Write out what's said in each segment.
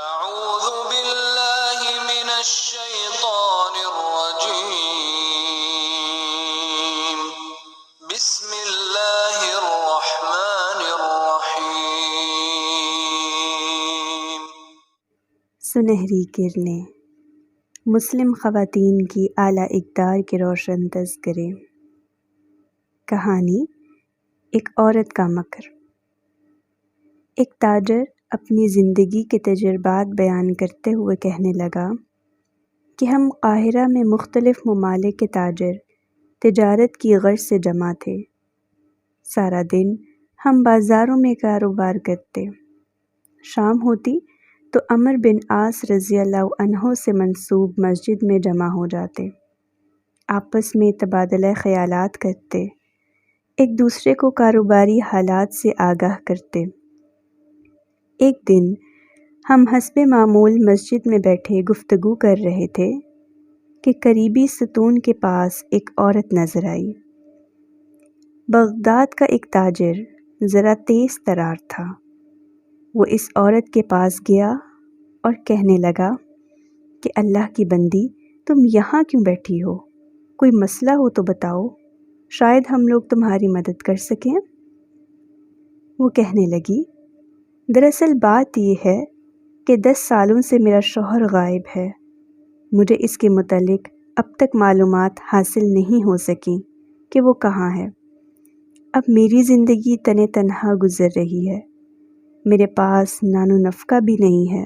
اعوذ باللہ من الشیطان الرجیم بسم اللہ الرحمن الرحیم۔ سنہری کرنیں، مسلم خواتین کی اعلیٰ اقدار کے روشن تذکرے۔ کہانی ایک عورت کا مکر۔ ایک تاجر اپنی زندگی کے تجربات بیان کرتے ہوئے کہنے لگا کہ ہم قاہرہ میں مختلف ممالک کے تاجر تجارت کی غرض سے جمع تھے۔ سارا دن ہم بازاروں میں کاروبار کرتے۔ شام ہوتی تو عمرو بن عاص رضی اللہ عنہ سے منسوب مسجد میں جمع ہو جاتے، آپس میں تبادلہ خیالات کرتے، ایک دوسرے کو کاروباری حالات سے آگاہ کرتے۔ ایک دن ہم حسب معمول مسجد میں بیٹھے گفتگو کر رہے تھے کہ قریبی ستون کے پاس ایک عورت نظر آئی۔ بغداد کا ایک تاجر ذرا تیز ترار تھا۔ وہ اس عورت کے پاس گیا اور کہنے لگا کہ اللہ کی بندی، تم یہاں کیوں بیٹھی ہو؟ کوئی مسئلہ ہو تو بتاؤ، شاید ہم لوگ تمہاری مدد کر سکیں۔ وہ کہنے لگی، دراصل بات یہ ہے کہ 10 سالوں سے میرا شوہر غائب ہے۔ مجھے اس کے متعلق اب تک معلومات حاصل نہیں ہو سکیں کہ وہ کہاں ہے۔ اب میری زندگی تنِ تنہا گزر رہی ہے، میرے پاس نان و نفقہ بھی نہیں ہے،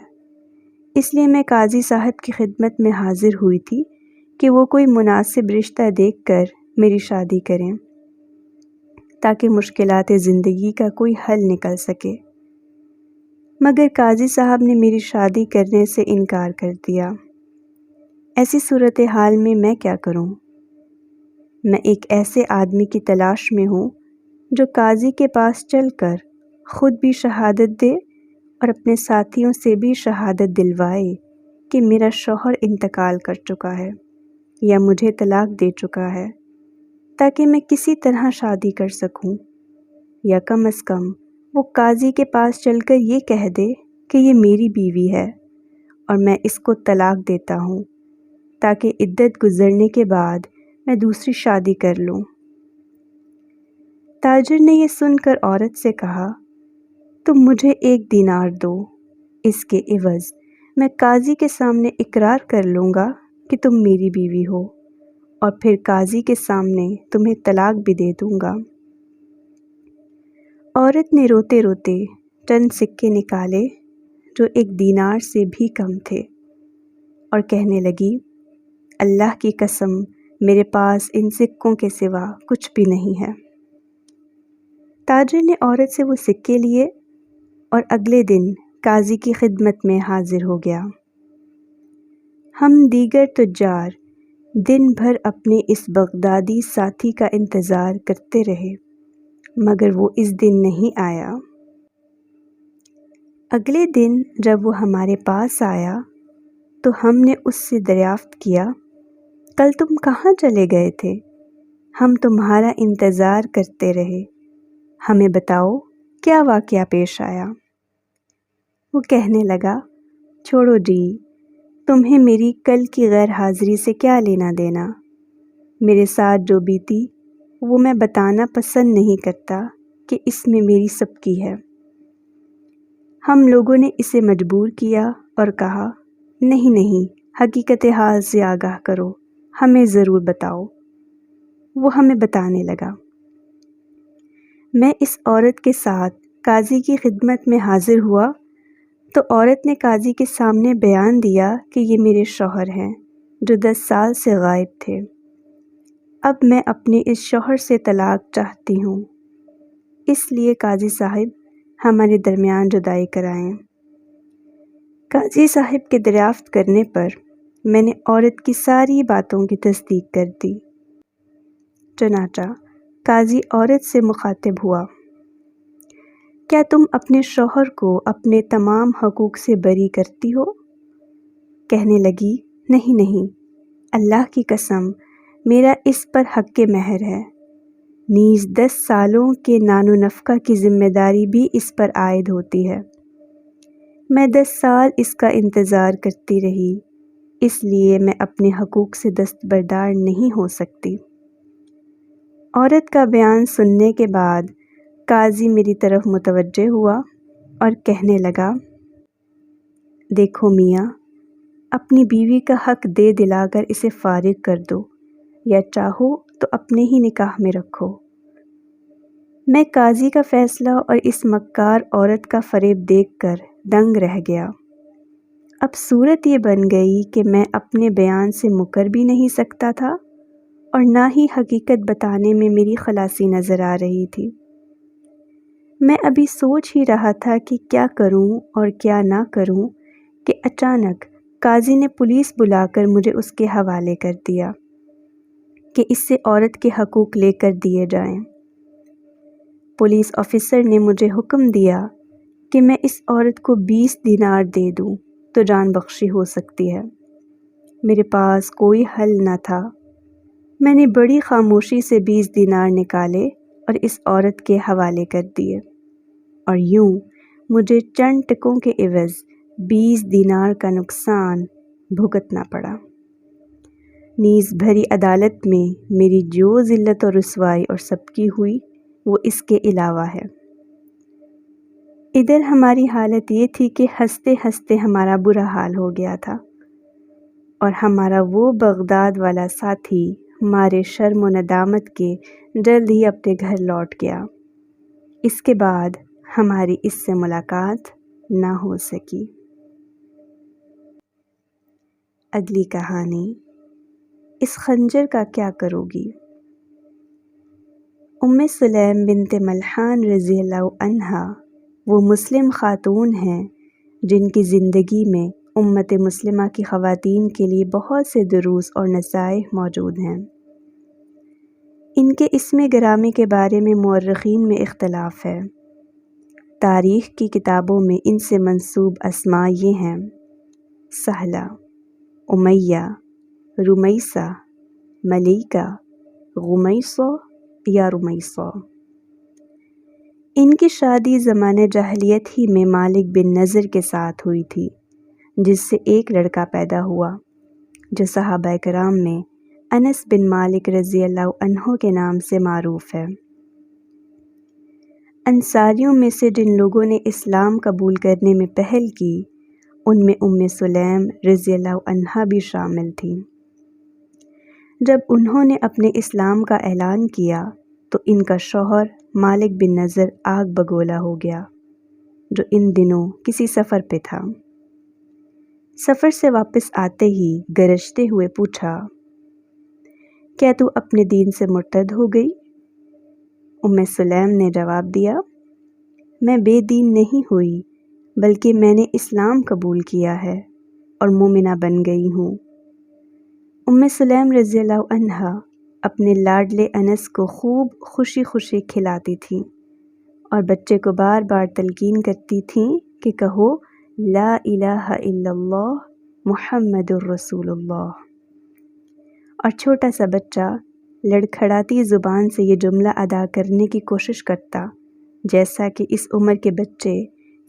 اس لیے میں قاضی صاحب کی خدمت میں حاضر ہوئی تھی کہ وہ کوئی مناسب رشتہ دیکھ کر میری شادی کریں تاکہ مشکلات زندگی کا کوئی حل نکل سکے، مگر قاضی صاحب نے میری شادی کرنے سے انکار کر دیا۔ ایسی صورتحال میں کیا کروں؟ میں ایک ایسے آدمی کی تلاش میں ہوں جو قاضی کے پاس چل کر خود بھی شہادت دے اور اپنے ساتھیوں سے بھی شہادت دلوائے کہ میرا شوہر انتقال کر چکا ہے یا مجھے طلاق دے چکا ہے، تاکہ میں کسی طرح شادی کر سکوں، یا کم از کم وہ قاضی کے پاس چل کر یہ کہہ دے کہ یہ میری بیوی ہے اور میں اس کو طلاق دیتا ہوں، تاکہ عدت گزرنے کے بعد میں دوسری شادی کر لوں۔ تاجر نے یہ سن کر عورت سے کہا، تم مجھے 1 دینار دو، اس کے عوض میں قاضی کے سامنے اقرار کر لوں گا کہ تم میری بیوی ہو، اور پھر قاضی کے سامنے تمہیں طلاق بھی دے دوں گا۔ عورت نے روتے روتے چند سکے نکالے جو 1 دینار سے بھی کم تھے، اور کہنے لگی، اللہ کی قسم میرے پاس ان سکوں کے سوا کچھ بھی نہیں ہے۔ تاجر نے عورت سے وہ سکے لیے اور اگلے دن قاضی کی خدمت میں حاضر ہو گیا۔ ہم دیگر تجار دن بھر اپنے اس بغدادی ساتھی کا انتظار کرتے رہے، مگر وہ اس دن نہیں آیا۔ اگلے دن جب وہ ہمارے پاس آیا تو ہم نے اس سے دریافت کیا، کل تم کہاں چلے گئے تھے؟ ہم تمہارا انتظار کرتے رہے، ہمیں بتاؤ کیا واقعہ پیش آیا؟ وہ کہنے لگا، چھوڑو جی، تمہیں میری کل کی غیر حاضری سے کیا لینا دینا؟ میرے ساتھ جو بیتی وہ میں بتانا پسند نہیں کرتا کہ اس میں میری سبقی ہے۔ ہم لوگوں نے اسے مجبور کیا اور کہا، نہیں، حقیقت حال سے آگاہ کرو، ہمیں ضرور بتاؤ۔ وہ ہمیں بتانے لگا۔ میں اس عورت کے ساتھ قاضی کی خدمت میں حاضر ہوا تو عورت نے قاضی کے سامنے بیان دیا کہ یہ میرے شوہر ہیں جو 10 سال سے غائب تھے۔ اب میں اپنے اس شوہر سے طلاق چاہتی ہوں، اس لیے قاضی صاحب ہمارے درمیان جدائی کرائیں۔ قاضی صاحب کے دریافت کرنے پر میں نے عورت کی ساری باتوں کی تصدیق کر دی۔ چنانچہ قاضی عورت سے مخاطب ہوا، کیا تم اپنے شوہر کو اپنے تمام حقوق سے بری کرتی ہو؟ کہنے لگی، نہیں، اللہ کی قسم میرا اس پر حق مہر ہے، نیز 10 سالوں کے نان و نفقہ کی ذمہ داری بھی اس پر عائد ہوتی ہے۔ میں 10 سال اس کا انتظار کرتی رہی، اس لیے میں اپنے حقوق سے دستبردار نہیں ہو سکتی۔ عورت کا بیان سننے کے بعد قاضی میری طرف متوجہ ہوا اور کہنے لگا، دیکھو میاں، اپنی بیوی کا حق دے دلا کر اسے فارغ کر دو، یا چاہو تو اپنے ہی نکاح میں رکھو۔ میں قاضی کا فیصلہ اور اس مکار عورت کا فریب دیکھ کر دنگ رہ گیا۔ اب صورت یہ بن گئی کہ میں اپنے بیان سے مکر بھی نہیں سکتا تھا اور نہ ہی حقیقت بتانے میں میری خلاصی نظر آ رہی تھی۔ میں ابھی سوچ ہی رہا تھا کہ کیا کروں اور کیا نہ کروں کہ اچانک قاضی نے پولیس بلا کر مجھے اس کے حوالے کر دیا کہ اس سے عورت کے حقوق لے کر دیے جائیں۔ پولیس آفیسر نے مجھے حکم دیا کہ میں اس عورت کو 20 دینار دے دوں تو جان بخشی ہو سکتی ہے۔ میرے پاس کوئی حل نہ تھا۔ میں نے بڑی خاموشی سے 20 دینار نکالے اور اس عورت کے حوالے کر دیے، اور یوں مجھے چند ٹکوں کے عوض 20 دینار کا نقصان بھگتنا پڑا۔ نیز بھری عدالت میں میری جو ذلت و رسوائی اور سبکی ہوئی وہ اس کے علاوہ ہے۔ ادھر ہماری حالت یہ تھی کہ ہنستے ہنستے ہمارا برا حال ہو گیا تھا، اور ہمارا وہ بغداد والا ساتھی ہمارے شرم و ندامت کے جلد ہی اپنے گھر لوٹ گیا۔ اس کے بعد ہماری اس سے ملاقات نہ ہو سکی۔ اگلی کہانی، اس خنجر کا کیا کرو گی؟ ام سلیم بنت ملحان رضی اللہ عنہا وہ مسلم خاتون ہیں جن کی زندگی میں امت مسلمہ کی خواتین کے لیے بہت سے دروس اور نصائح موجود ہیں۔ ان کے اسم گرامی کے بارے میں مورخین میں اختلاف ہے۔ تاریخ کی کتابوں میں ان سے منسوب اسماء یہ ہیں: سہلہ، امیہ، رمیثہ، ملیکہ، غمیصہ یا رمیصہ۔ ان کی شادی زمانہ جاہلیت ہی میں مالک بن نضر کے ساتھ ہوئی تھی، جس سے ایک لڑکا پیدا ہوا جو صحابہ کرام میں انس بن مالک رضی اللہ عنہ کے نام سے معروف ہے۔ انصاریوں میں سے جن لوگوں نے اسلام قبول کرنے میں پہل کی ان میں ام سلیم رضی اللہ عنہا بھی شامل تھیں۔ جب انہوں نے اپنے اسلام کا اعلان کیا تو ان کا شوہر مالک بن نضر آگ بگولا ہو گیا، جو ان دنوں کسی سفر پہ تھا۔ سفر سے واپس آتے ہی گرجتے ہوئے پوچھا، کیا تو اپنے دین سے مرتد ہو گئی؟ ام سلیم نے جواب دیا، میں بے دین نہیں ہوئی بلکہ میں نے اسلام قبول کیا ہے اور مومنہ بن گئی ہوں۔ ام سلیم رضی اللہ عنہا اپنے لاڈلے انس کو خوب خوشی خوشی کھلاتی تھیں اور بچے کو بار بار تلقین کرتی تھیں کہ کہو لا الہ الا اللہ محمد الرسول اللہ، اور چھوٹا سا بچہ لڑکھڑاتی زبان سے یہ جملہ ادا کرنے کی کوشش کرتا جیسا کہ اس عمر کے بچے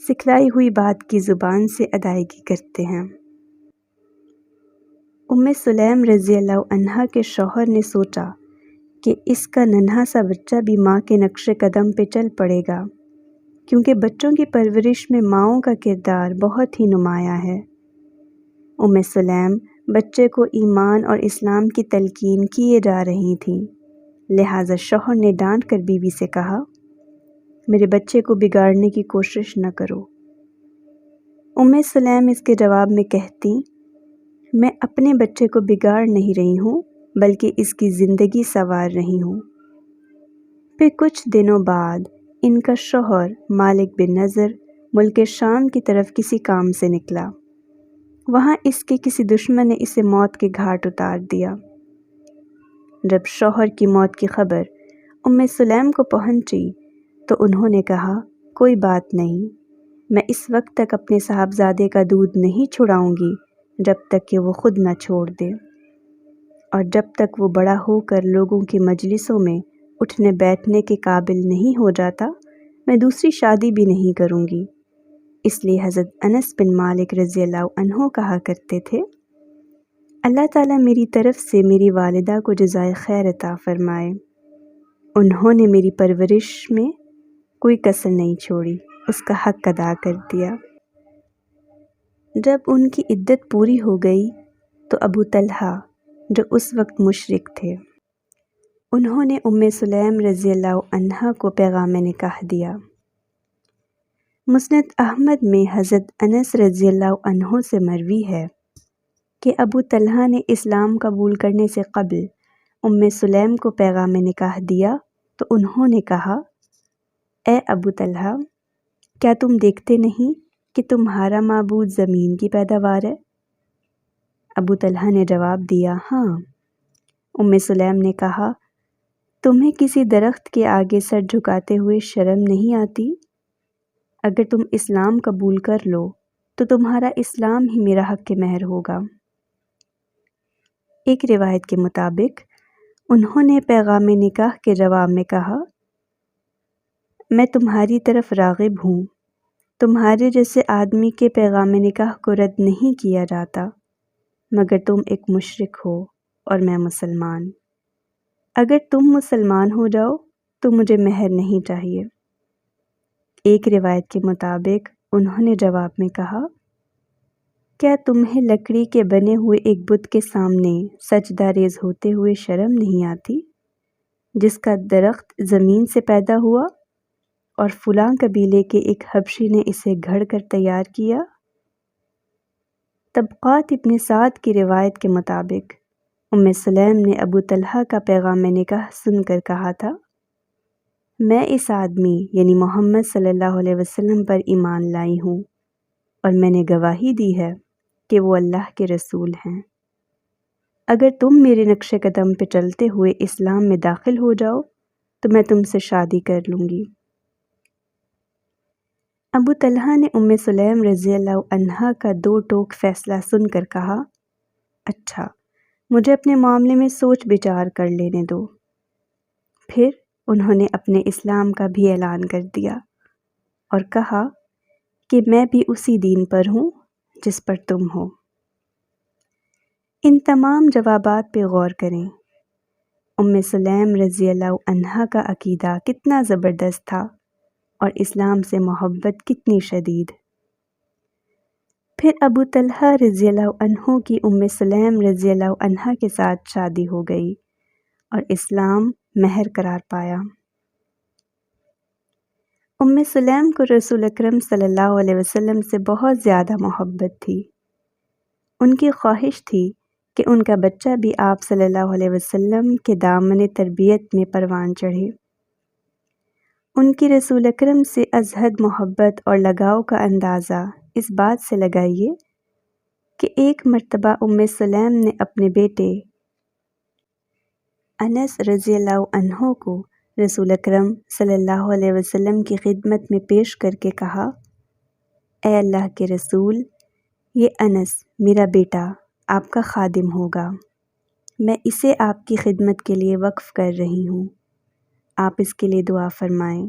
سکھلائی ہوئی بات کی زبان سے ادائیگی کرتے ہیں۔ ام سلیم رضی اللہ عنہا کے شوہر نے سوچا کہ اس کا ننھا سا بچہ بھی ماں کے نقش قدم پہ چل پڑے گا، کیونکہ بچوں کی پرورش میں ماؤں کا کردار بہت ہی نمایاں ہے۔ ام سلیم بچے کو ایمان اور اسلام کی تلقین کیے جا رہی تھیں، لہٰذا شوہر نے ڈانٹ کر بیوی سے کہا، میرے بچے کو بگاڑنے کی کوشش نہ کرو۔ ام سلیم اس کے جواب میں کہتی، میں اپنے بچے کو بگاڑ نہیں رہی ہوں بلکہ اس کی زندگی سنوار رہی ہوں۔ پھر کچھ دنوں بعد ان کا شوہر مالک بن نضر ملک شام کی طرف کسی کام سے نکلا۔ وہاں اس کے کسی دشمن نے اسے موت کے گھاٹ اتار دیا۔ جب شوہر کی موت کی خبر ام سلیم کو پہنچی تو انہوں نے کہا، کوئی بات نہیں، میں اس وقت تک اپنے صاحبزادے کا دودھ نہیں چھڑاؤں گی جب تک کہ وہ خود نہ چھوڑ دے، اور جب تک وہ بڑا ہو کر لوگوں کی مجلسوں میں اٹھنے بیٹھنے کے قابل نہیں ہو جاتا میں دوسری شادی بھی نہیں کروں گی۔ اس لیے حضرت انس بن مالک رضی اللہ عنہ کہا کرتے تھے، اللہ تعالیٰ میری طرف سے میری والدہ کو جزائے خیر عطا فرمائے، انہوں نے میری پرورش میں کوئی کسر نہیں چھوڑی، اس کا حق ادا کر دیا۔ جب ان کی عدت پوری ہو گئی تو ابو طلحہ جو اس وقت مشرک تھے، انہوں نے ام سلیم رضی اللہ عنہا کو پیغام نکاح دیا۔ مسند احمد میں حضرت انس رضی اللہ عنہ سے مروی ہے کہ ابو طلحہ نے اسلام قبول کرنے سے قبل ام سلیم کو پیغام نکاح دیا تو انہوں نے کہا، اے ابو طلحہ، کیا تم دیکھتے نہیں کہ تمہارا معبود زمین کی پیداوار ہے؟ ابو طلحہ نے جواب دیا، ہاں۔ ام سلیم نے کہا، تمہیں کسی درخت کے آگے سر جھکاتے ہوئے شرم نہیں آتی؟ اگر تم اسلام قبول کر لو تو تمہارا اسلام ہی میرا حق مہر ہوگا۔ ایک روایت کے مطابق انہوں نے پیغام نکاح کے جواب میں کہا، میں تمہاری طرف راغب ہوں، تمہارے جیسے آدمی کے پیغام نکاح کو رد نہیں کیا جاتا، مگر تم ایک مشرک ہو اور میں مسلمان۔ اگر تم مسلمان ہو جاؤ تو مجھے مہر نہیں چاہیے۔ ایک روایت کے مطابق انہوں نے جواب میں کہا، کیا تمہیں لکڑی کے بنے ہوئے ایک بت کے سامنے سجدہ ریز ہوتے ہوئے شرم نہیں آتی، جس کا درخت زمین سے پیدا ہوا اور فلاں قبیلے کے ایک حبشی نے اسے گھڑ کر تیار کیا؟ طبقات ابن سعد کی روایت کے مطابق ام سلیم نے ابو طلحہ کا پیغام نکاح سن کر کہا تھا، میں اس آدمی یعنی محمد صلی اللہ علیہ وسلم پر ایمان لائی ہوں اور میں نے گواہی دی ہے کہ وہ اللہ کے رسول ہیں۔ اگر تم میرے نقش قدم پہ چلتے ہوئے اسلام میں داخل ہو جاؤ تو میں تم سے شادی کر لوں گی۔ ابو طلحہ نے ام سلیم رضی اللہ عنہا کا دو ٹوک فیصلہ سن کر کہا، اچھا، مجھے اپنے معاملے میں سوچ بچار کر لینے دو۔ پھر انہوں نے اپنے اسلام کا بھی اعلان کر دیا اور کہا کہ میں بھی اسی دین پر ہوں جس پر تم ہو۔ ان تمام جوابات پہ غور کریں۔ ام سلیم رضی اللہ عنہا کا عقیدہ کتنا زبردست تھا اور اسلام سے محبت کتنی شدید۔ پھر ابو طلحہ رضی اللہ عنہ کی ام سلیم رضی اللہ عنہا کے ساتھ شادی ہو گئی اور اسلام مہر قرار پایا۔ ام سلیم کو رسول اکرم صلی اللہ علیہ وسلم سے بہت زیادہ محبت تھی۔ ان کی خواہش تھی کہ ان کا بچہ بھی آپ صلی اللہ علیہ وسلم کے دامن تربیت میں پروان چڑھے۔ ان کی رسول اکرم سے از حد محبت اور لگاؤ کا اندازہ اس بات سے لگائیے کہ ایک مرتبہ ام سلیم نے اپنے بیٹے انس رضی اللہ عنہ کو رسول اکرم صلی اللہ علیہ وسلم کی خدمت میں پیش کر کے کہا، اے اللہ کے رسول، یہ انس میرا بیٹا آپ کا خادم ہوگا، میں اسے آپ کی خدمت کے لیے وقف کر رہی ہوں، آپ اس کے لیے دعا فرمائیں۔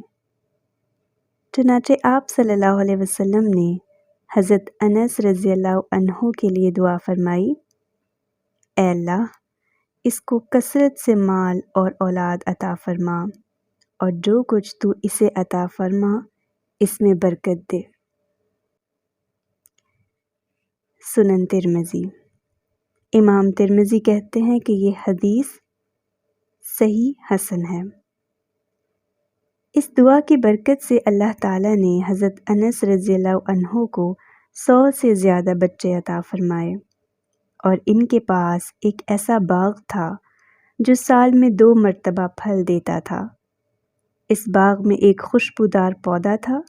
چنانچہ آپ صلی اللہ علیہ وسلم نے حضرت انس رضی اللہ عنہ کے لیے دعا فرمائی، اے اللہ، اس کو کثرت سے مال اور اولاد عطا فرما اور جو کچھ تو اسے عطا فرما اس میں برکت دے۔ سنن ترمذی۔ امام ترمذی کہتے ہیں کہ یہ حدیث صحیح حسن ہے۔ اس دعا کی برکت سے اللہ تعالیٰ نے حضرت انس رضی اللہ عنہ کو 100 سے زیادہ بچے عطا فرمائے اور ان کے پاس ایک ایسا باغ تھا جو سال میں 2 مرتبہ پھل دیتا تھا۔ اس باغ میں ایک خوشبودار پودا تھا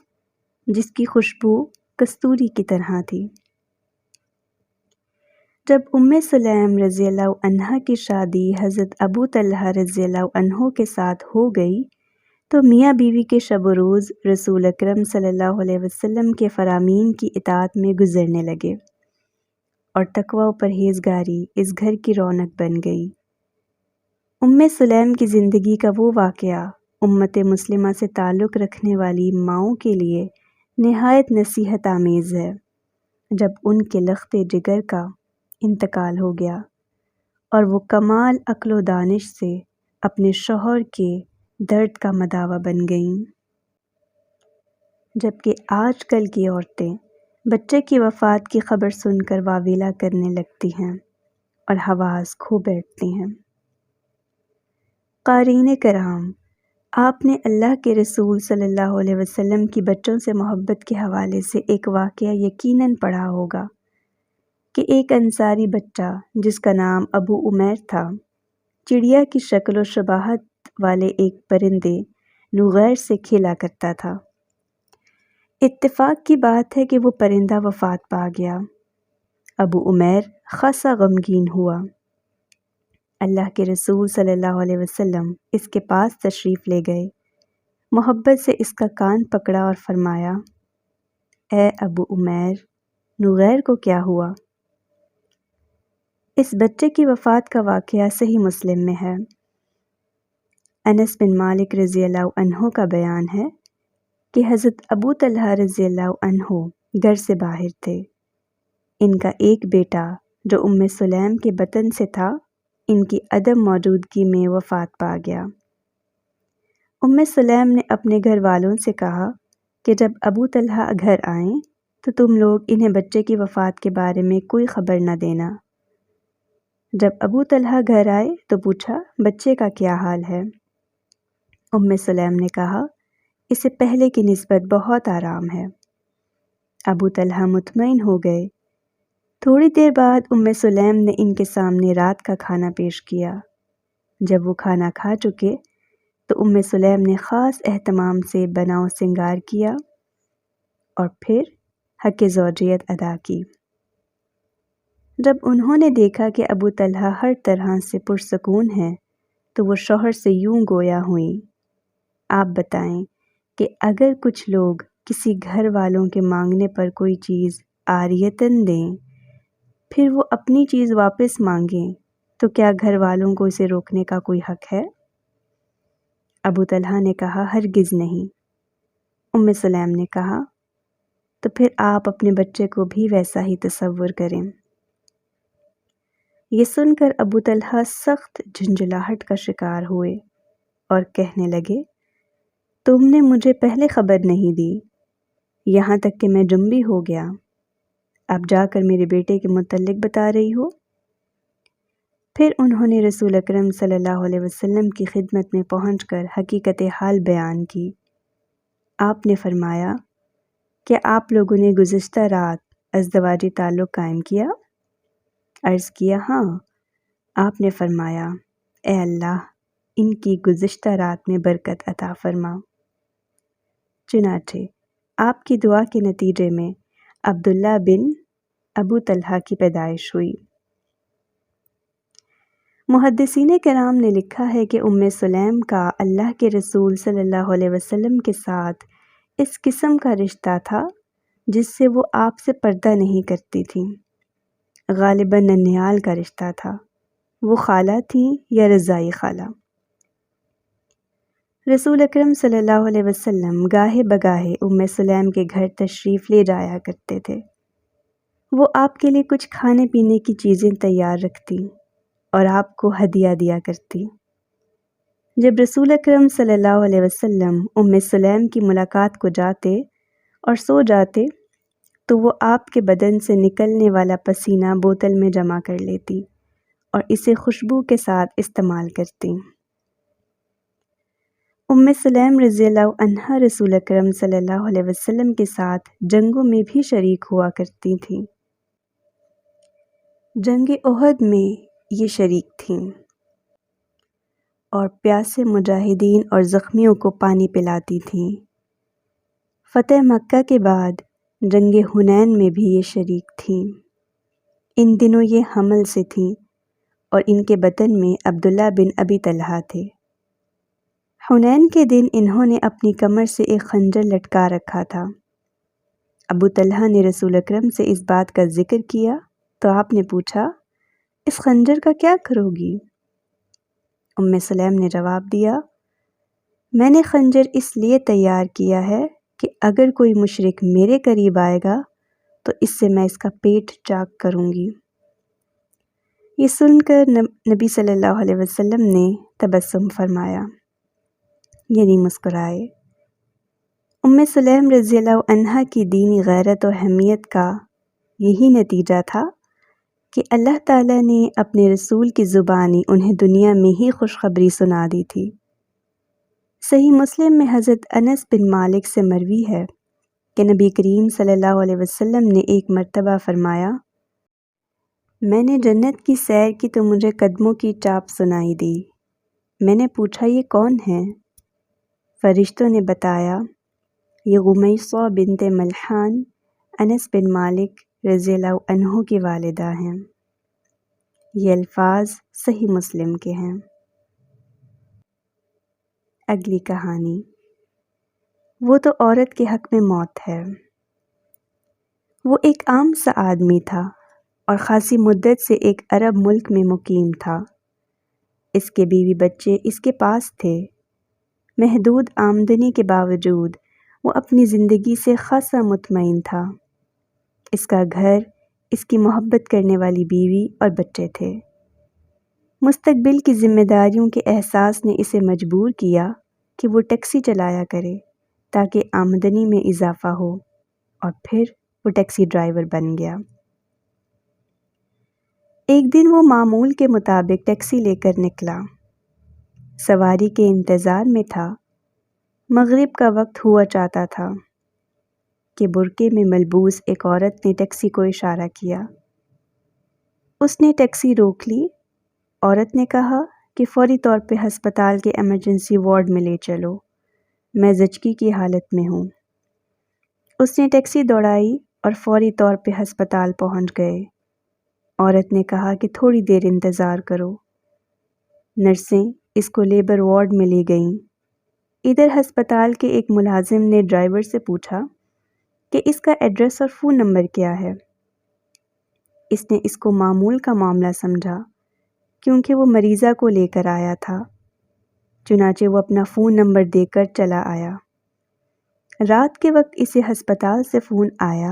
جس کی خوشبو کستوری کی طرح تھی۔ جب ام سلیم رضی اللہ عنہا کی شادی حضرت ابو طلحہ رضی اللہ عنہ کے ساتھ ہو گئی تو میاں بیوی کے شب و روز رسول اکرم صلی اللہ علیہ وسلم کے فرامین کی اطاعت میں گزرنے لگے اور تقوی و پرہیزگاری اس گھر کی رونق بن گئی۔ ام سلیم کی زندگی کا وہ واقعہ امت مسلمہ سے تعلق رکھنے والی ماؤں کے لیے نہایت نصیحت آمیز ہے جب ان کے لخت جگر کا انتقال ہو گیا اور وہ کمال عقل و دانش سے اپنے شوہر کے درد کا مداوا بن گئیں، جبکہ آج کل کی عورتیں بچے کی وفات کی خبر سن کر واویلا کرنے لگتی ہیں اور حواس کھو بیٹھتی ہیں۔ قارئین کرام، آپ نے اللہ کے رسول صلی اللہ علیہ وسلم کی بچوں سے محبت کے حوالے سے ایک واقعہ یقیناً پڑھا ہوگا کہ ایک انصاری بچہ جس کا نام ابو عمیر تھا، چڑیا کی شکل و شباہت والے ایک پرندے نغیر سے کھیلا کرتا تھا۔ اتفاق کی بات ہے کہ وہ پرندہ وفات پا گیا۔ ابو عمیر خاصا غمگین ہوا۔ اللہ کے رسول صلی اللہ علیہ وسلم اس کے پاس تشریف لے گئے، محبت سے اس کا کان پکڑا اور فرمایا، اے ابو عمیر، نغیر کو کیا ہوا؟ اس بچے کی وفات کا واقعہ صحیح مسلم میں ہے۔ انس بن مالک رضی اللہ عنہ کا بیان ہے کہ حضرت ابو طلحہ رضی اللہ عنہ گھر سے باہر تھے۔ ان کا ایک بیٹا جو ام سلیم کے بطن سے تھا، ان کی عدم موجودگی میں وفات پا گیا۔ ام سلیم نے اپنے گھر والوں سے کہا کہ جب ابو طلحہ گھر آئیں تو تم لوگ انہیں بچے کی وفات کے بارے میں کوئی خبر نہ دینا۔ جب ابو طلحہ گھر آئے تو پوچھا، بچے کا کیا حال ہے؟ ام سلیم نے کہا، اسے پہلے کی نسبت بہت آرام ہے۔ ابو طلحہ مطمئن ہو گئے۔ تھوڑی دیر بعد ام سلیم نے ان کے سامنے رات کا کھانا پیش کیا۔ جب وہ کھانا کھا چکے تو ام سلیم نے خاص اہتمام سے بنا و سنگار کیا اور پھر حق زوجیت ادا کی۔ جب انہوں نے دیکھا کہ ابو طلحہ ہر طرح سے پرسکون ہیں تو وہ شوہر سے یوں گویا ہوئیں، آپ بتائیں کہ اگر کچھ لوگ کسی گھر والوں کے مانگنے پر کوئی چیز عاریتاً دیں، پھر وہ اپنی چیز واپس مانگیں تو کیا گھر والوں کو اسے روکنے کا کوئی حق ہے؟ ابو طلحہ نے کہا، ہرگز نہیں۔ ام سلیم نے کہا، تو پھر آپ اپنے بچے کو بھی ویسا ہی تصور کریں۔ یہ سن کر ابو طلحہ سخت جھنجھلاہٹ کا شکار ہوئے اور کہنے لگے، تم نے مجھے پہلے خبر نہیں دی، یہاں تک کہ میں جنبی ہو گیا، اب جا کر میرے بیٹے کے متعلق بتا رہی ہو؟ پھر انہوں نے رسول اکرم صلی اللہ علیہ وسلم کی خدمت میں پہنچ کر حقیقت حال بیان کی۔ آپ نے فرمایا، کیا آپ لوگوں نے گزشتہ رات ازدواجی تعلق قائم کیا؟ عرض کیا، ہاں۔ آپ نے فرمایا، اے اللہ، ان کی گزشتہ رات میں برکت عطا فرما۔ چنانچہ آپ کی دعا کے نتیجے میں عبداللہ بن ابو طلحہ کی پیدائش ہوئی۔ محدثین کرام نے لکھا ہے کہ ام سلیم کا اللہ کے رسول صلی اللہ علیہ وسلم کے ساتھ اس قسم کا رشتہ تھا جس سے وہ آپ سے پردہ نہیں کرتی تھیں۔ غالباً ننیال کا رشتہ تھا۔ وہ خالہ تھیں یا رضائی خالہ۔ رسول اکرم صلی اللہ علیہ وسلم گاہے بگاہے ام سلیم کے گھر تشریف لے جایا کرتے تھے۔ وہ آپ کے لیے کچھ کھانے پینے کی چیزیں تیار رکھتی اور آپ کو ہدیہ دیا کرتی۔ جب رسول اکرم صلی اللہ علیہ وسلم ام سلیم کی ملاقات کو جاتے اور سو جاتے تو وہ آپ کے بدن سے نکلنے والا پسینہ بوتل میں جمع کر لیتی اور اسے خوشبو کے ساتھ استعمال کرتی۔ ام سلیم رضی اللہ عنہا رسول اکرم صلی اللہ علیہ وسلم کے ساتھ جنگوں میں بھی شریک ہوا کرتی تھیں۔ جنگ احد میں یہ شریک تھیں اور پیاسے مجاہدین اور زخمیوں کو پانی پلاتی تھیں۔ فتح مکہ کے بعد جنگ حنین میں بھی یہ شریک تھیں۔ ان دنوں یہ حمل سے تھیں اور ان کے بطن میں عبداللہ بن ابی طلحہ تھے۔ حنین کے دن انہوں نے اپنی کمر سے ایک خنجر لٹکا رکھا تھا۔ ابو طلحہ نے رسول اکرم سے اس بات کا ذکر کیا تو آپ نے پوچھا، اس خنجر کا کیا کرو گی؟ ام سلیم نے جواب دیا، میں نے خنجر اس لیے تیار کیا ہے کہ اگر کوئی مشرک میرے قریب آئے گا تو اس سے میں اس کا پیٹ چاک کروں گی۔ یہ سن کر نبی صلی اللہ علیہ وسلم نے تبسم فرمایا، یعنی مسکرائے۔ سلیم رضی اللہ عنہا کی دینی غیرت و حمیت کا یہی نتیجہ تھا کہ اللہ تعالیٰ نے اپنے رسول کی زبانی انہیں دنیا میں ہی خوشخبری سنا دی تھی۔ صحیح مسلم میں حضرت انس بن مالک سے مروی ہے کہ نبی کریم صلی اللہ علیہ وسلم نے ایک مرتبہ فرمایا، میں نے جنت کی سیر کی تو مجھے قدموں کی چاپ سنائی دی۔ میں نے پوچھا یہ کون ہیں؟ فرشتوں نے بتایا یہ غمیصہ بنت ملحان انس بن مالک رضی اللہ عنہ کی والدہ ہیں۔ یہ الفاظ صحیح مسلم کے ہیں۔ اگلی کہانی، وہ تو عورت کے حق میں موت ہے۔ وہ ایک عام سا آدمی تھا اور خاصی مدت سے ایک عرب ملک میں مقیم تھا۔ اس کے بیوی بچے اس کے پاس تھے۔ محدود آمدنی کے باوجود وہ اپنی زندگی سے خاصا مطمئن تھا۔ اس کا گھر، اس کی محبت کرنے والی بیوی اور بچے تھے۔ مستقبل کی ذمہ داریوں کے احساس نے اسے مجبور کیا کہ وہ ٹیکسی چلایا کرے تاکہ آمدنی میں اضافہ ہو، اور پھر وہ ٹیکسی ڈرائیور بن گیا۔ ایک دن وہ معمول کے مطابق ٹیکسی لے کر نکلا۔ سواری کے انتظار میں تھا۔ مغرب کا وقت ہوا چاہتا تھا کہ برقعے میں ملبوس ایک عورت نے ٹیکسی کو اشارہ کیا۔ اس نے ٹیکسی روک لی۔ عورت نے کہا کہ فوری طور پہ ہسپتال کے ایمرجنسی وارڈ میں لے چلو، میں زچگی کی حالت میں ہوں۔ اس نے ٹیکسی دوڑائی اور فوری طور پہ ہسپتال پہنچ گئے۔ عورت نے کہا کہ تھوڑی دیر انتظار کرو۔ نرسیں اس کو لیبر وارڈ میں لے گئیں۔ ادھر ہسپتال کے ایک ملازم نے ڈرائیور سے پوچھا کہ اس کا ایڈریس اور فون نمبر کیا ہے۔ اس نے اس کو معمول کا معاملہ سمجھا کیونکہ وہ مریضہ کو لے کر آیا تھا، چنانچہ وہ اپنا فون نمبر دے کر چلا آیا۔ رات کے وقت اسے ہسپتال سے فون آیا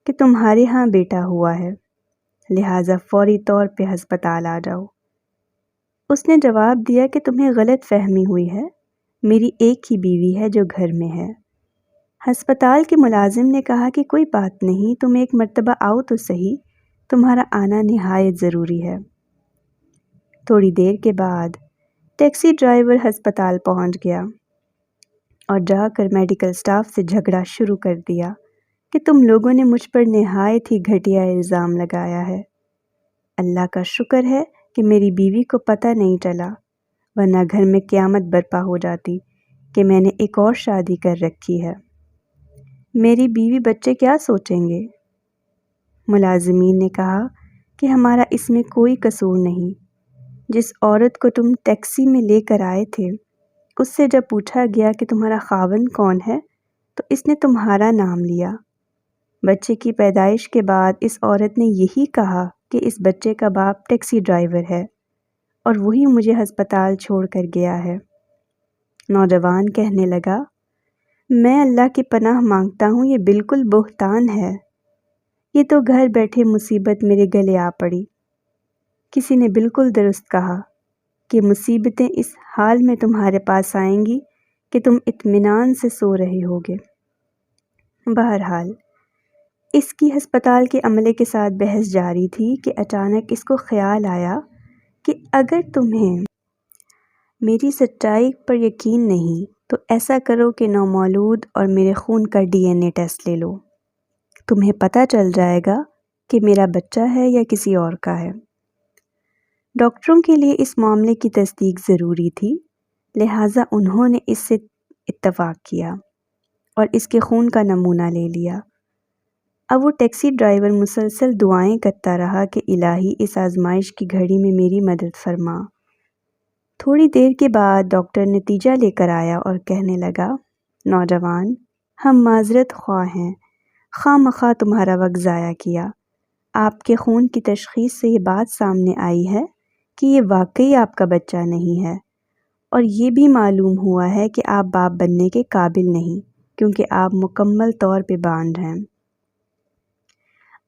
کہ تمہارے ہاں بیٹا ہوا ہے، لہٰذا فوری طور پہ ہسپتال آ جاؤ۔ اس نے جواب دیا کہ تمہیں غلط فہمی ہوئی ہے، میری ایک ہی بیوی ہے جو گھر میں ہے۔ ہسپتال کے ملازم نے کہا کہ کوئی بات نہیں، تم ایک مرتبہ آؤ تو صحیح، تمہارا آنا نہایت ضروری ہے۔ تھوڑی دیر کے بعد ٹیکسی ڈرائیور ہسپتال پہنچ گیا اور جا کر میڈیکل سٹاف سے جھگڑا شروع کر دیا کہ تم لوگوں نے مجھ پر نہایت ہی گھٹیا الزام لگایا ہے۔ اللہ کا شکر ہے کہ میری بیوی کو پتہ نہیں چلا، ورنہ گھر میں قیامت برپا ہو جاتی کہ میں نے ایک اور شادی کر رکھی ہے۔ میری بیوی بچے کیا سوچیں گے؟ ملازمین نے کہا کہ ہمارا اس میں کوئی قصور نہیں۔ جس عورت کو تم ٹیکسی میں لے کر آئے تھے، اس سے جب پوچھا گیا کہ تمہارا خاوند کون ہے تو اس نے تمہارا نام لیا۔ بچے کی پیدائش کے بعد اس عورت نے یہی کہا کہ اس بچے کا باپ ٹیکسی ڈرائیور ہے اور وہی مجھے ہسپتال چھوڑ کر گیا ہے۔ نوجوان کہنے لگا، میں اللہ کی پناہ مانگتا ہوں، یہ بالکل بہتان ہے۔ یہ تو گھر بیٹھے مصیبت میرے گلے آ پڑی۔ کسی نے بالکل درست کہا کہ مصیبتیں اس حال میں تمہارے پاس آئیں گی کہ تم اطمینان سے سو رہے ہوگے۔ بہرحال اس کی ہسپتال کے عملے کے ساتھ بحث جاری تھی کہ اچانک اس کو خیال آیا کہ اگر تمہیں میری سچائی پر یقین نہیں تو ایسا کرو کہ نومولود اور میرے خون کا DNA ٹیسٹ لے لو، تمہیں پتہ چل جائے گا کہ میرا بچہ ہے یا کسی اور کا ہے۔ ڈاکٹروں کے لیے اس معاملے کی تصدیق ضروری تھی، لہٰذا انہوں نے اس سے اتفاق کیا اور اس کے خون کا نمونہ لے لیا۔ اب وہ ٹیکسی ڈرائیور مسلسل دعائیں کرتا رہا کہ الہی اس آزمائش کی گھڑی میں میری مدد فرما۔ تھوڑی دیر کے بعد ڈاکٹر نتیجہ لے کر آیا اور کہنے لگا، نوجوان، ہم معذرت خواہ ہیں، خواہ مخواہ تمہارا وقت ضائع کیا۔ آپ کے خون کی تشخیص سے یہ بات سامنے آئی ہے کہ یہ واقعی آپ کا بچہ نہیں ہے، اور یہ بھی معلوم ہوا ہے کہ آپ باپ بننے کے قابل نہیں کیونکہ آپ مکمل طور پہ باندھ ہیں۔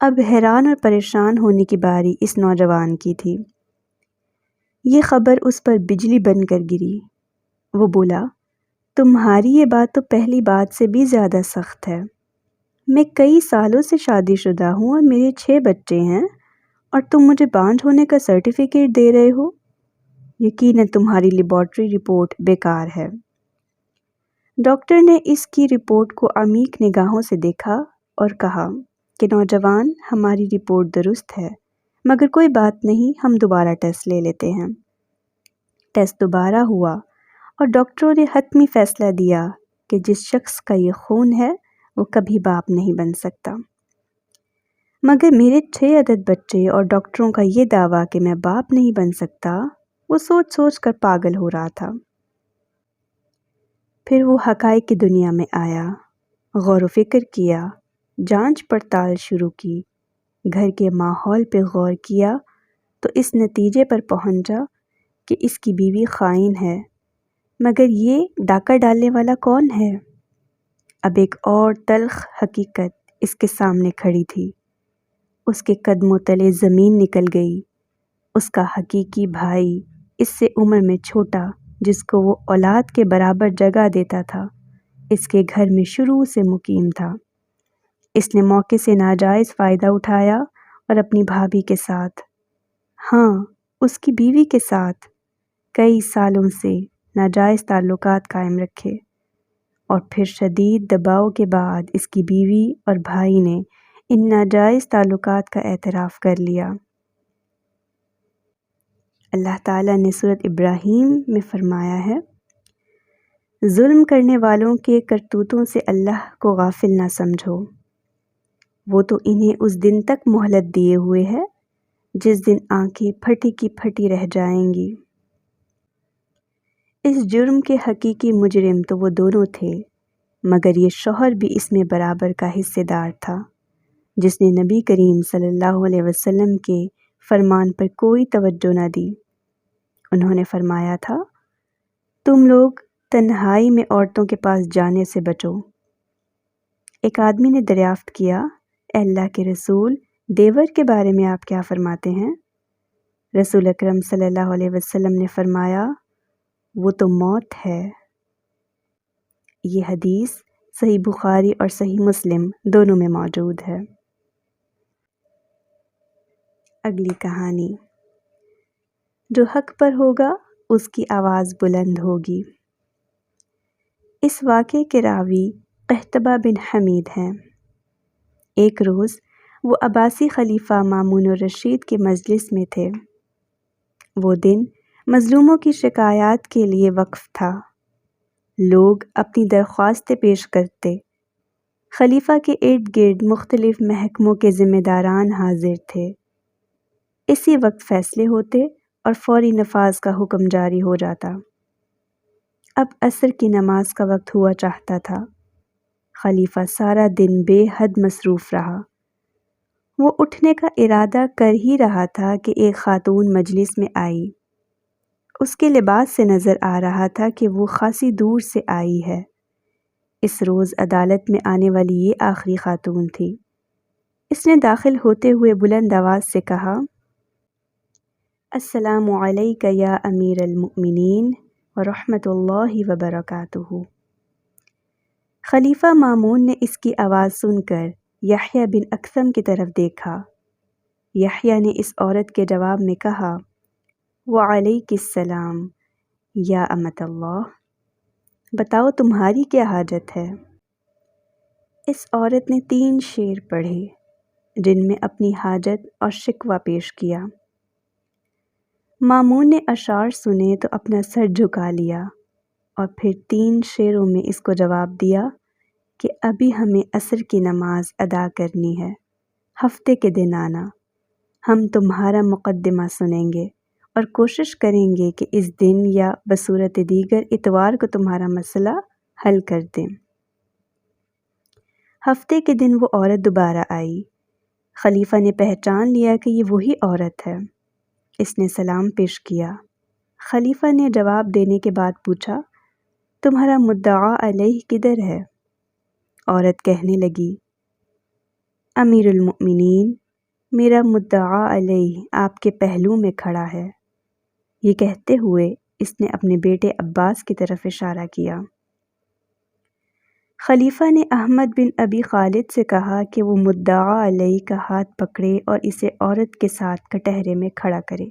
اب حیران اور پریشان ہونے کی باری اس نوجوان کی تھی۔ یہ خبر اس پر بجلی بن کر گری۔ وہ بولا، تمہاری یہ بات تو پہلی بات سے بھی زیادہ سخت ہے۔ میں کئی سالوں سے شادی شدہ ہوں اور میرے 6 بچے ہیں، اور تم مجھے باندھ ہونے کا سرٹیفکیٹ دے رہے ہو؟ یقیناً تمہاری لیبارٹری رپورٹ بیکار ہے۔ ڈاکٹر نے اس کی رپورٹ کو عمیق نگاہوں سے دیکھا اور کہا کہ نوجوان، ہماری رپورٹ درست ہے، مگر کوئی بات نہیں، ہم دوبارہ ٹیسٹ لے لیتے ہیں۔ ٹیسٹ دوبارہ ہوا اور ڈاکٹروں نے حتمی فیصلہ دیا کہ جس شخص کا یہ خون ہے وہ کبھی باپ نہیں بن سکتا۔ مگر میرے 6 عدد بچے اور ڈاکٹروں کا یہ دعویٰ کہ میں باپ نہیں بن سکتا، وہ سوچ سوچ کر پاگل ہو رہا تھا۔ پھر وہ حقائق کی دنیا میں آیا، غور و فکر کیا، جانچ پڑتال شروع کی، گھر کے ماحول پہ غور کیا تو اس نتیجے پر پہنچا کہ اس کی بیوی خائن ہے۔ مگر یہ ڈاکہ ڈالنے والا کون ہے؟ اب ایک اور تلخ حقیقت اس کے سامنے کھڑی تھی۔ اس کے قدموں تلے زمین نکل گئی۔ اس کا حقیقی بھائی، اس سے عمر میں چھوٹا، جس کو وہ اولاد کے برابر جگہ دیتا تھا، اس کے گھر میں شروع سے مقیم تھا۔ اس نے موقع سے ناجائز فائدہ اٹھایا اور اپنی بھابھی کے ساتھ، ہاں اس کی بیوی کے ساتھ، کئی سالوں سے ناجائز تعلقات قائم رکھے، اور پھر شدید دباؤ کے بعد اس کی بیوی اور بھائی نے ان ناجائز تعلقات کا اعتراف کر لیا۔ اللہ تعالیٰ نے سورۃ ابراہیم میں فرمایا ہے، ظلم کرنے والوں کے کرتوتوں سے اللہ کو غافل نہ سمجھو، وہ تو انہیں اس دن تک مہلت دیے ہوئے ہے جس دن آنکھیں پھٹی کی پھٹی رہ جائیں گی۔ اس جرم کے حقیقی مجرم تو وہ دونوں تھے، مگر یہ شوہر بھی اس میں برابر کا حصے دار تھا، جس نے نبی کریم صلی اللہ علیہ وسلم کے فرمان پر کوئی توجہ نہ دی۔ انہوں نے فرمایا تھا، تم لوگ تنہائی میں عورتوں کے پاس جانے سے بچو۔ ایک آدمی نے دریافت کیا، اے اللہ کے رسول، دیور کے بارے میں آپ کیا فرماتے ہیں؟ رسول اکرم صلی اللہ علیہ وسلم نے فرمایا، وہ تو موت ہے۔ یہ حدیث صحیح بخاری اور صحیح مسلم دونوں میں موجود ہے۔ اگلی کہانی، جو حق پر ہوگا اس کی آواز بلند ہوگی۔ اس واقعے کے راوی قحطبہ بن حمید ہیں۔ ایک روز وہ عباسی خلیفہ مامون الرشید کے مجلس میں تھے۔ وہ دن مظلوموں کی شکایات کے لیے وقف تھا۔ لوگ اپنی درخواستیں پیش کرتے۔ خلیفہ کے ارد گرد مختلف محکموں کے ذمہ داران حاضر تھے۔ اسی وقت فیصلے ہوتے اور فوری نفاذ کا حکم جاری ہو جاتا۔ اب عصر کی نماز کا وقت ہوا چاہتا تھا۔ خلیفہ سارا دن بے حد مصروف رہا۔ وہ اٹھنے کا ارادہ کر ہی رہا تھا کہ ایک خاتون مجلس میں آئی۔ اس کے لباس سے نظر آ رہا تھا کہ وہ خاصی دور سے آئی ہے۔ اس روز عدالت میں آنے والی یہ آخری خاتون تھی۔ اس نے داخل ہوتے ہوئے بلند آواز سے کہا، السلام علیک یا امیر المؤمنین ورحمۃ اللہ وبرکاتہ۔ خلیفہ مامون نے اس کی آواز سن کر یحییٰ بن اکثم کی طرف دیکھا۔ یحییٰ نے اس عورت کے جواب میں کہا، وعلیک السلام یا امۃ اللہ، بتاؤ تمہاری کیا حاجت ہے؟ اس عورت نے 3 شعر پڑھے جن میں اپنی حاجت اور شکوہ پیش کیا۔ مامون نے اشعار سنے تو اپنا سر جھکا لیا اور پھر 3 شعروں میں اس کو جواب دیا کہ ابھی ہمیں عصر کی نماز ادا کرنی ہے، ہفتے کے دن آنا، ہم تمہارا مقدمہ سنیں گے اور کوشش کریں گے کہ اس دن یا بصورت دیگر اتوار کو تمہارا مسئلہ حل کر دیں۔ ہفتے کے دن وہ عورت دوبارہ آئی۔ خلیفہ نے پہچان لیا کہ یہ وہی عورت ہے۔ اس نے سلام پیش کیا۔ خلیفہ نے جواب دینے کے بعد پوچھا، تمہارا مدعا علیہ کدھر ہے؟ عورت کہنے لگی، امیر المؤمنین، میرا مدعا علیہ آپ کے پہلو میں کھڑا ہے۔ یہ کہتے ہوئے اس نے اپنے بیٹے عباس کی طرف اشارہ کیا۔ خلیفہ نے احمد بن ابی خالد سے کہا کہ وہ مدعا علیہ کا ہاتھ پکڑے اور اسے عورت کے ساتھ کٹہرے میں کھڑا کرے۔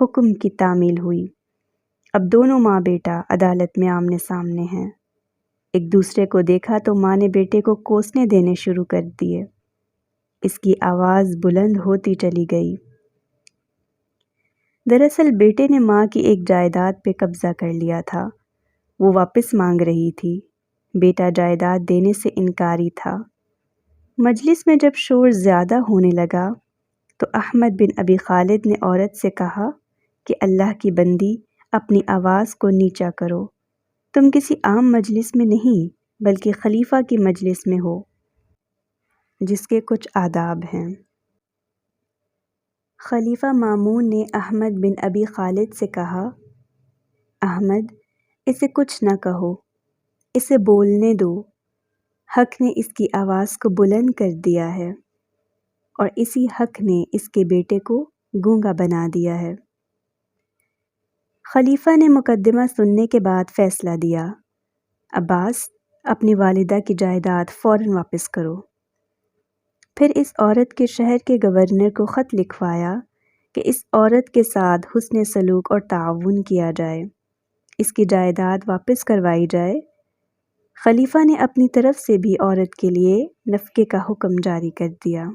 حکم کی تعمیل ہوئی۔ اب دونوں ماں بیٹا عدالت میں آمنے سامنے ہیں۔ ایک دوسرے کو دیکھا تو ماں نے بیٹے کو کوسنے دینے شروع کر دیے۔ اس کی آواز بلند ہوتی چلی گئی۔ دراصل بیٹے نے ماں کی ایک جائیداد پہ قبضہ کر لیا تھا، وہ واپس مانگ رہی تھی۔ بیٹا جائیداد دینے سے انکاری تھا۔ مجلس میں جب شور زیادہ ہونے لگا تو احمد بن ابی خالد نے عورت سے کہا کہ اللہ کی بندی، اپنی آواز کو نیچا کرو، تم کسی عام مجلس میں نہیں بلکہ خلیفہ کی مجلس میں ہو، جس کے کچھ آداب ہیں۔ خلیفہ مامون نے احمد بن ابی خالد سے کہا، احمد، اسے کچھ نہ کہو، اسے بولنے دو، حق نے اس کی آواز کو بلند کر دیا ہے اور اسی حق نے اس کے بیٹے کو گونگا بنا دیا ہے۔ خلیفہ نے مقدمہ سننے کے بعد فیصلہ دیا، عباس، اپنی والدہ کی جائیداد فوراً واپس کرو۔ پھر اس عورت کے شہر کے گورنر کو خط لکھوایا کہ اس عورت کے ساتھ حسن سلوک اور تعاون کیا جائے، اس کی جائیداد واپس کروائی جائے۔ خلیفہ نے اپنی طرف سے بھی عورت کے لیے نفقے کا حکم جاری کر دیا۔